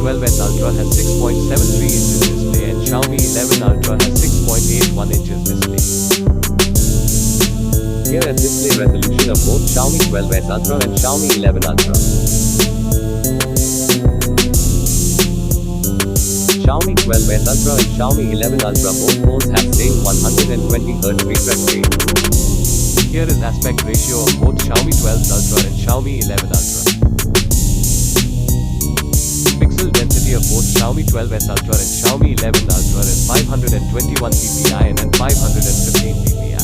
12s Ultra has 6.73 inches display and Xiaomi 11 Ultra has 6.81 inches display. Here is display resolution of both Xiaomi 12s Ultra and Xiaomi 11 Ultra. Xiaomi 12s Ultra and Xiaomi 11 Ultra both phones have same 120Hz refresh rate. Here is aspect ratio of both Xiaomi 12s Ultra and Xiaomi 11 Ultra. Pixel density of both Xiaomi 12s Ultra and Xiaomi 11 Ultra is 521 ppi and 515 ppi.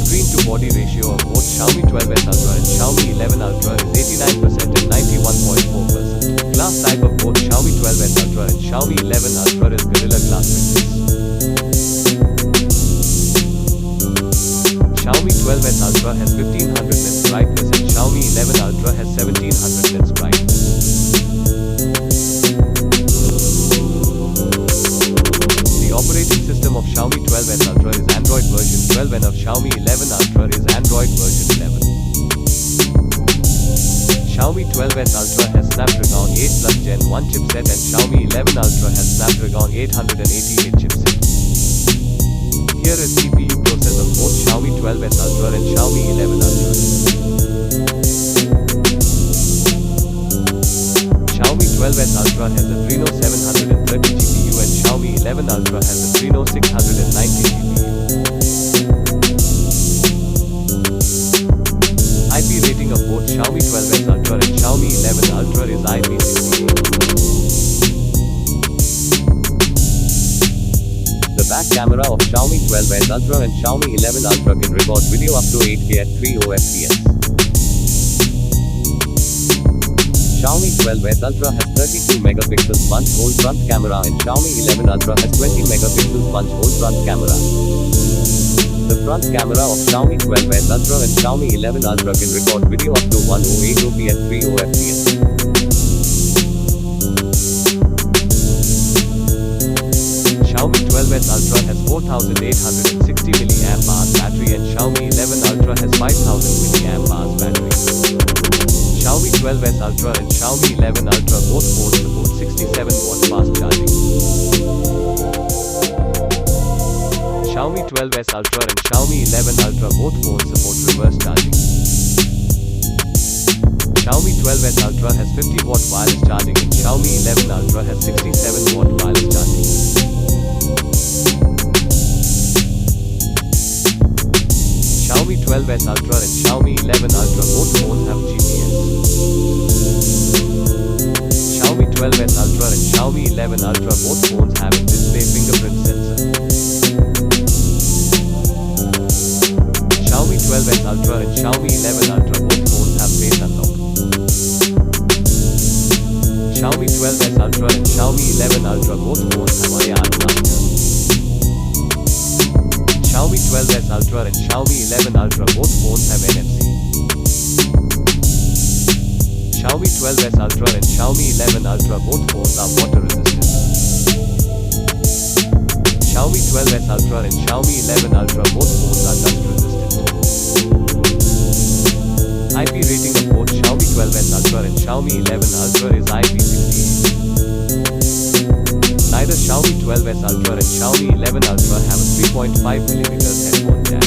Screen to body ratio of both Xiaomi 12s Ultra and Xiaomi 11 Ultra is 89% and 91.4%. Glass type of both Xiaomi 12s Ultra and Xiaomi 11 Ultra is Gorilla Glass Witness. Xiaomi 12s Ultra has 1500 nits brightness and Xiaomi 11 Ultra has 1700 nits brightness. The operating system of Xiaomi 12s Ultra is Android version 12 and of Xiaomi 11 Ultra is Android version 11. Xiaomi 12s Ultra has Snapdragon 8 Plus Gen 1 chipset and Xiaomi 11 Ultra has Snapdragon 888 chipset. Here is CPU process of both Xiaomi 12s Ultra and Xiaomi 11 Ultra. Xiaomi 12s Ultra has a Adreno 730 GPU and Xiaomi 11 Ultra has a Adreno 690 GPU. IP rating of both Xiaomi 12s Ultra and Xiaomi 11 Ultra is IP68. The back camera of Xiaomi 12s Ultra and Xiaomi 11 Ultra can record video up to 8K at 30 fps. Xiaomi 12s Ultra has 32 megapixels punch-hole front camera and Xiaomi 11 Ultra has 20 megapixels punch-hole front camera. The front camera of Xiaomi 12s Ultra and Xiaomi 11 Ultra can record video up to 1080p at 30 fps. Xiaomi 12s Ultra has 4860 mAh battery and Xiaomi 11 Ultra has 5000 mAh battery. Xiaomi 12s Ultra and Xiaomi 11 Ultra both phones support 67-watt fast charging. Xiaomi 12s Ultra and Xiaomi 11 Ultra both phones support reverse charging. Xiaomi 12s Ultra has 50-watt wireless charging and Xiaomi 11 Ultra has 67-watt wireless charging. Xiaomi 12s Ultra and Xiaomi 11 Ultra both phones have GPS. Xiaomi 12s Ultra and Xiaomi 11 Ultra both phones have a display fingerprint sensor. Xiaomi 12s Ultra and Xiaomi 11 Ultra both phones have face unlock. Xiaomi 12s Ultra and Xiaomi 11 Ultra both phones have IR charger. Xiaomi 12s Ultra and Xiaomi 11 Ultra both phones have NFC. Xiaomi 12s Ultra and Xiaomi 11 Ultra both phones are water resistant. Xiaomi 12s Ultra and Xiaomi 11 Ultra both phones are dust resistant. IP rating of both Xiaomi 12s Ultra and Xiaomi 11 Ultra is IP68. Neither Xiaomi 12s Ultra and Xiaomi 11 Ultra have a 3.5mm headphone jack.